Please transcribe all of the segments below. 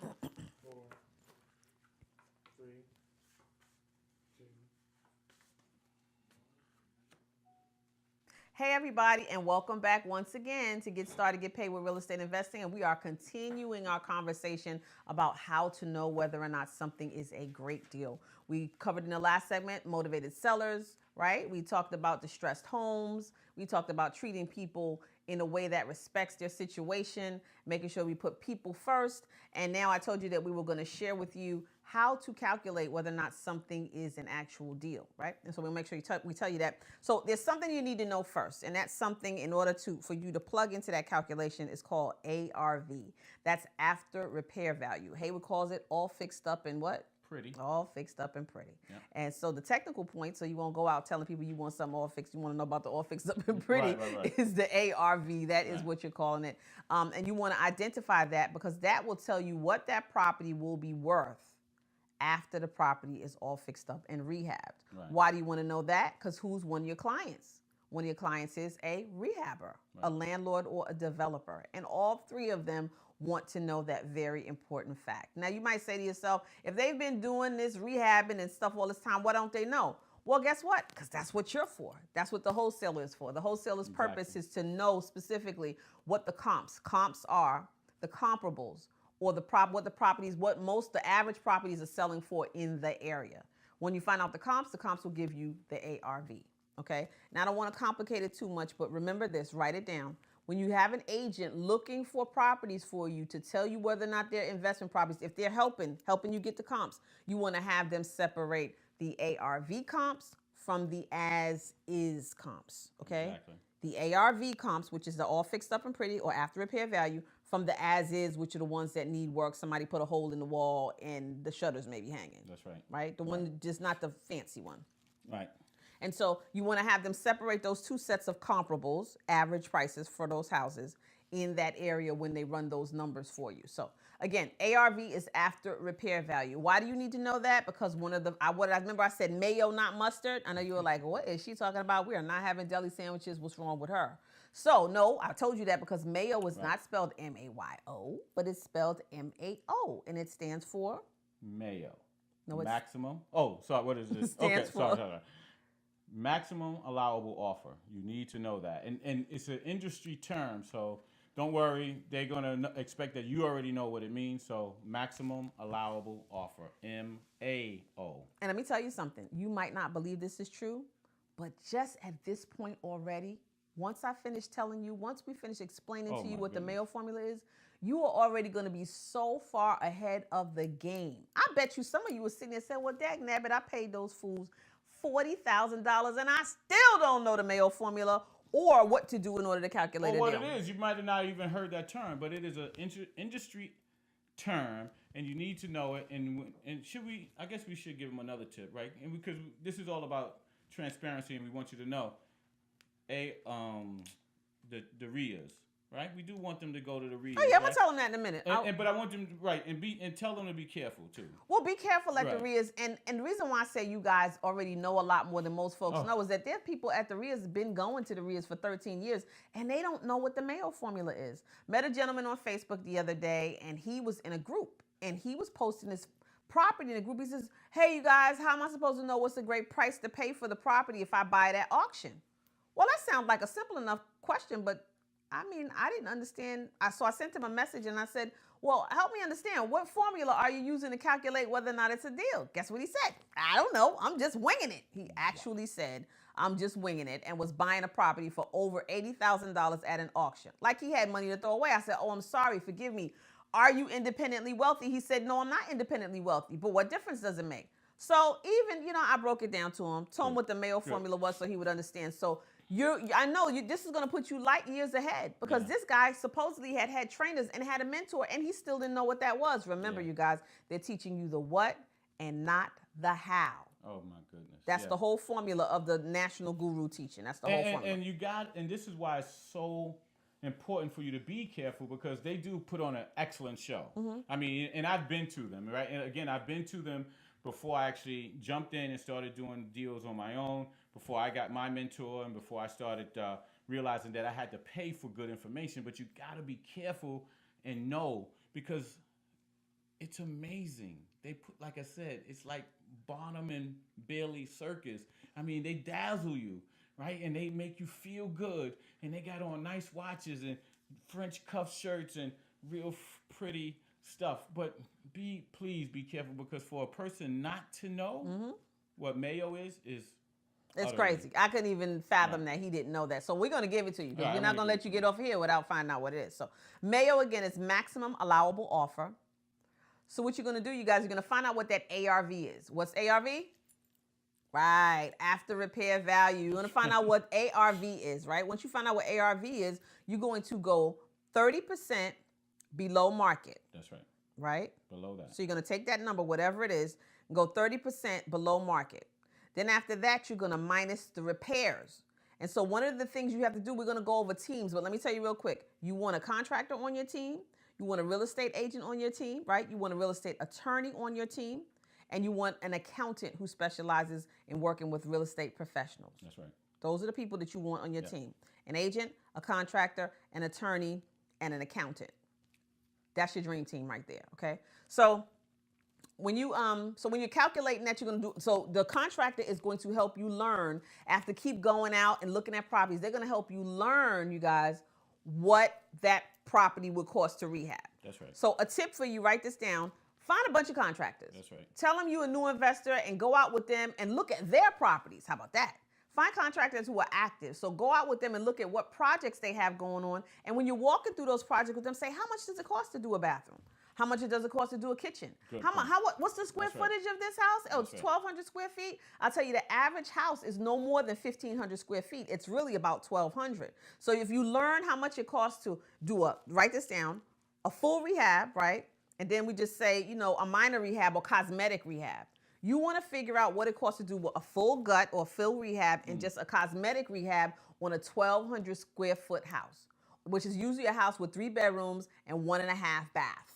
4, 3, 2. Hey everybody, and welcome back once again to Get Started, Get Paid with Real Estate Investing. And we are continuing our conversation about how to know whether or not something is a great deal. We covered in the last segment motivated sellers, right? We talked about distressed homes. We talked about treating people in a way that respects their situation, making sure we put people first. And now I told you that we were going to share with you how to calculate whether or not something is an actual deal, right? And so we'll make sure we tell you that. So there's something you need to know first, and that's something in order for you to plug into that calculation is called ARV. That's after repair value. Haywood calls it all fixed up and what? Pretty. All fixed up and pretty. Yep. And so the technical point, so you won't go out telling people you want something all fixed, you want to know about the all fixed up and pretty, right. is the ARV. That is what you're calling it. And you want to identify that because that will tell you what that property will be worth after the property is all fixed up and rehabbed. Right. Why do you want to know that? Because who's one of your clients? One of your clients is a rehabber, a landlord, or a developer. And all three of them want to know that very important fact. Now, you might say to yourself, if they've been doing this rehabbing and stuff all this time, why don't they know? Well, guess what? Because that's what you're for. That's what the wholesaler is for. The wholesaler's purpose is to know specifically what the comps are, the comparables, or what the average properties are selling for in the area. When you find out the comps will give you the ARV. Okay? Now, I don't want to complicate it too much, but remember this, write it down. When you have an agent looking for properties for you to tell you whether or not they're investment properties, if they're helping you get the comps, you want to have them separate the ARV comps from the as-is comps, okay? Exactly. The ARV comps, which is the all fixed up and pretty or after repair value, from the as-is, which are the ones that need work. Somebody put a hole in the wall and the shutters may be hanging. That's right. Right? The one, just not the fancy one. Right. And so you want to have them separate those two sets of comparables, average prices for those houses in that area when they run those numbers for you. So again, ARV is after repair value. Why do you need to know that? Because I remember I said mayo, not mustard. I know you were like, what is she talking about? We are not having deli sandwiches. What's wrong with her? So no, I told you that because mayo is not spelled M-A-Y-O, but it's spelled M-A-O, and it stands for? Mayo. No, it's maximum. Oh, sorry. What is it? Stands for? Sorry. Maximum allowable offer. You need to know that. And it's an industry term, so don't worry. They're going to expect that you already know what it means. So maximum allowable offer, M-A-O. And let me tell you something. You might not believe this is true, but just at this point already, once we finish explaining to you what the Mayo formula is, you are already going to be so far ahead of the game. I bet you some of you were sitting there and said, well, dag nabbit, I paid those fools $40,000 and I still don't know the Mayo formula or what to do in order to calculate a deal. Well, what it is, you might have not even heard that term, but it is an industry term, and you need to know it. And I guess we should give them another tip, right? And because this is all about transparency, and we want you to know, the RIAs, right? We do want them to go to the RIAs. Oh yeah, I'm gonna tell them that in a minute. But I want them and tell them to be careful too. Well, be careful at the RIAs, and the reason why I say you guys already know a lot more than most folks know is that there are people at the RIAs been going to the RIAs for 13 years, and they don't know what the Mayo formula is. Met a gentleman on Facebook the other day, and he was in a group, and he was posting this property in a group. He says, "Hey, you guys, how am I supposed to know what's a great price to pay for the property if I buy it at auction?" Well, that sounds like a simple enough question, but I mean, I didn't understand. So I sent him a message and I said, well, help me understand. What formula are you using to calculate whether or not it's a deal? Guess what he said? I don't know. I'm just winging it. He actually said, I'm just winging it, and was buying a property for over $80,000 at an auction. Like he had money to throw away. I said, oh, I'm sorry. Forgive me. Are you independently wealthy? He said, no, I'm not independently wealthy. But what difference does it make? So even, I broke it down to him, told him what the Mayo formula was so he would understand. So I know this is going to put you light years ahead because this guy supposedly had trainers and had a mentor, and he still didn't know what that was. Remember, you guys, they're teaching you the what and not the how. Oh my goodness. That's the whole formula of the national guru teaching. That's the whole formula. And this is why it's so important for you to be careful, because they do put on an excellent show. Mm-hmm. I mean, and I've been to them, right? And again, I've been to them before I actually jumped in and started doing deals on my own, before I got my mentor, and before I started realizing that I had to pay for good information. But you got to be careful and know, because it's amazing. They put, like I said, it's like Bonham and Bailey Circus. I mean, they dazzle you, right? And they make you feel good. And they got on nice watches and French cuff shirts and real pretty stuff. But please be careful, because for a person not to know what Mayo is it's crazy. I couldn't even fathom that he didn't know that. So we're going to give it to you, because we're not going to let you get off here without finding out what it is. So Mayo, again, is maximum allowable offer. So what you're going to do, you guys, you're going to find out what that ARV is. What's ARV? Right, after repair value. You're going to find out what ARV is, right? Once you find out what ARV is, you're going to go 30% below market. That's right. Right? Below that. So you're going to take that number, whatever it is, and go 30% below market. Then after that, you're going to minus the repairs. And so one of the things you have to do, we're going to go over teams, but let me tell you real quick. You want a contractor on your team. You want a real estate agent on your team, right? You want a real estate attorney on your team. And you want an accountant who specializes in working with real estate professionals. That's right. Those are the people that you want on your team. An agent, a contractor, an attorney, and an accountant. That's your dream team right there, okay? So when you're calculating that, you're going to do, so the contractor is going to help you learn, after keep going out and looking at properties, they're going to help you learn, you guys, what that property would cost to rehab. That's right. So a tip for you, write this down. Find a bunch of contractors. That's right. Tell them you're a new investor and go out with them and look at their properties. How about that? Find contractors who are active. So go out with them and look at what projects they have going on. And when you're walking through those projects with them, say, how much does it cost to do a bathroom? How much does it cost to do a kitchen? What's the square footage of this house? Oh, it's 1,200 square feet. I'll tell you, the average house is no more than 1,500 square feet. It's really about 1,200. So if you learn how much it costs to do write this down, a full rehab, right? And then we just say, a minor rehab or cosmetic rehab. You want to figure out what it costs to do a full gut or full rehab and just a cosmetic rehab on a 1,200 square foot house, which is usually a house with 3 bedrooms and 1.5 baths,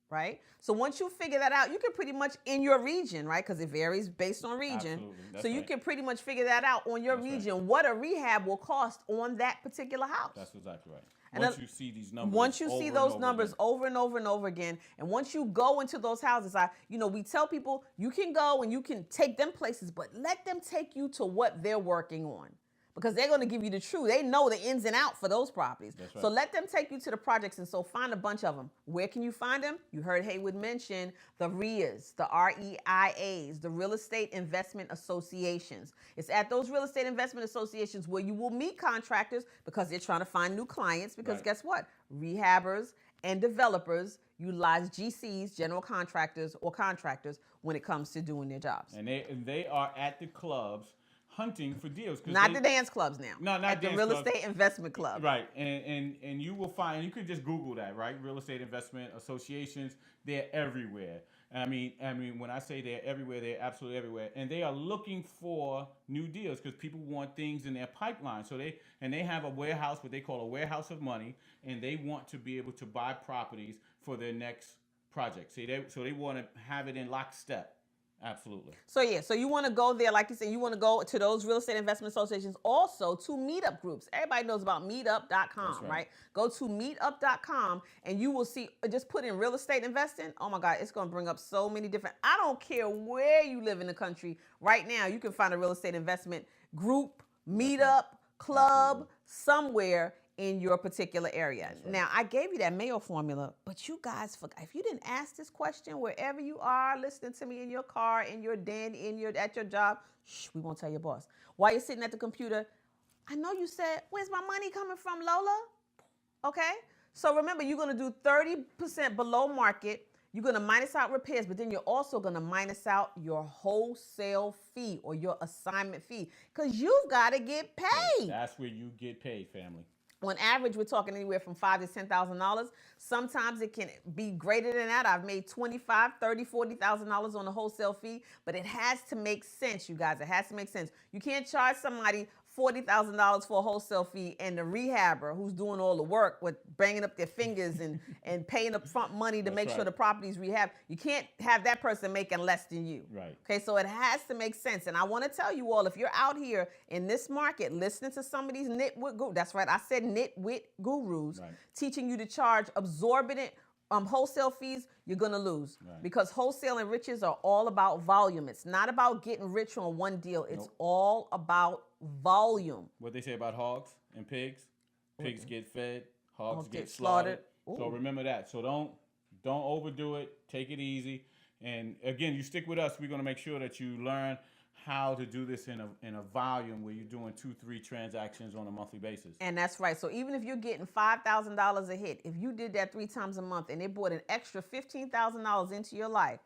right? So once you figure that out, you can pretty much in your region, right? Because it varies based on region. So you can pretty much figure that out on your region, what a rehab will cost on that particular house. That's exactly right. And once you see these numbers, once you see those numbers over and over and over again, and once you go into those houses, we tell people you can go and you can take them places, but let them take you to what they're working on, because they're going to give you the truth. They know the ins and outs for those properties. That's right. So let them take you to the projects, and so find a bunch of them. Where can you find them? You heard Haywood mention the REIAs, the REIAs, the Real Estate Investment Associations. It's at those Real Estate Investment Associations where you will meet contractors, because they're trying to find new clients, because guess what? Rehabbers and developers utilize GCs, general contractors, or contractors when it comes to doing their jobs. And they are at the clubs hunting for deals. Not the dance clubs now. No, not at the Real Estate Investment Club. Right, and you will find, you could just Google that, right? Real Estate Investment Associations, they're everywhere. I mean, when I say they're everywhere, they're absolutely everywhere. And they are looking for new deals, because people want things in their pipeline. So they have a warehouse, what they call a warehouse of money, and they want to be able to buy properties for their next project. So they want to have it in lockstep. Absolutely. So you want to go there, like you said, you want to go to those real estate investment associations, also to meetup groups. Everybody knows about meetup.com, right? Go to meetup.com and you will see, just put in real estate investing. Oh my God, it's going to bring up so many different, I don't care where you live in the country. Right now, you can find a real estate investment group, meetup, club, somewhere in your particular area. Right. Now, I gave you that Mayo formula, but you guys forgot. If you didn't ask this question wherever you are, listening to me in your car, in your den, at your job, we won't tell your boss. While you're sitting at the computer, I know you said, where's my money coming from, Lola? Okay? So remember, you're going to do 30% below market. You're going to minus out repairs, but then you're also going to minus out your wholesale fee or your assignment fee, because you've got to get paid. That's where you get paid, family. On average, we're talking anywhere from $5,000 to $10,000. Sometimes it can be greater than that. I've made $25,000, $30,000, $40,000 on the wholesale fee, but it has to make sense, you guys. It has to make sense. You can't charge somebody $40,000 for a wholesale fee, and the rehabber who's doing all the work with banging up their fingers and paying up front money to make sure the property's rehab. You can't have that person making less than you. Right. Okay, so it has to make sense. And I want to tell you all, if you're out here in this market listening to some of these nitwit gurus, that's right, I said nitwit gurus, teaching you to charge exorbitant wholesale fees, you're going to lose. Right. Because wholesale and riches are all about volume. It's not about getting rich on one deal. It's Nope. all about volume. What they say about hogs and pigs? Pigs get fed, hogs get slaughtered. slaughtered. So remember that. So don't overdo it. Take it easy. And again, you stick with us. We're going to make sure that you learn how to do this in a volume where you're doing 2-3 transactions on a monthly basis. And that's right. So even if you're getting $5,000 a hit, if you did that 3 times a month and it brought an extra $15,000 into your life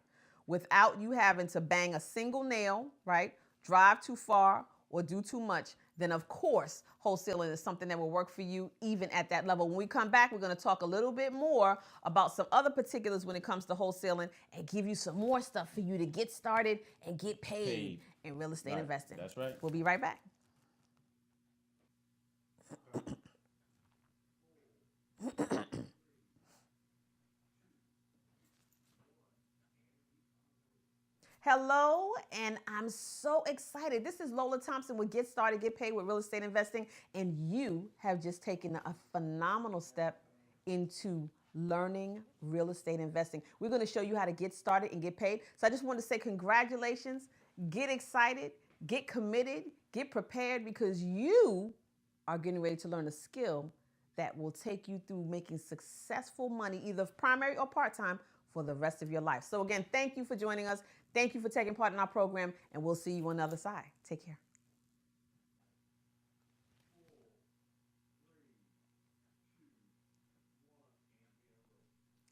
without you having to bang a single nail, right, drive too far or do too much, then of course wholesaling is something that will work for you even at that level. When we come back, we're going to talk a little bit more about some other particulars when it comes to wholesaling and give you some more stuff for you to get started and get paid in real estate investing. That's right. We'll be right back. Hello, and I'm so excited. This is Lola Thompson with Get Started, Get Paid with Real Estate Investing, and you have just taken a phenomenal step into learning real estate investing. We're going to show you how to get started and get paid. So I just want to say congratulations, get excited, get committed, get prepared, because you are getting ready to learn a skill that will take you through making successful money, either primary or part-time, for the rest of your life. So again, thank you for joining us. Thank you for taking part in our program, and we'll see you on the other side. Take care.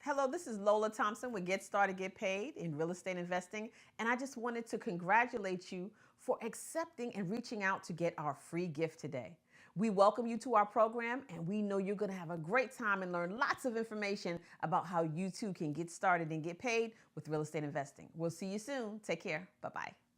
Hello, this is Lola Thompson with Get Started, Get Paid in Real Estate Investing, and I just wanted to congratulate you for accepting and reaching out to get our free gift today. We welcome you to our program, and we know you're going to have a great time and learn lots of information about how you too can get started and get paid with real estate investing. We'll see you soon. Take care. Bye-bye.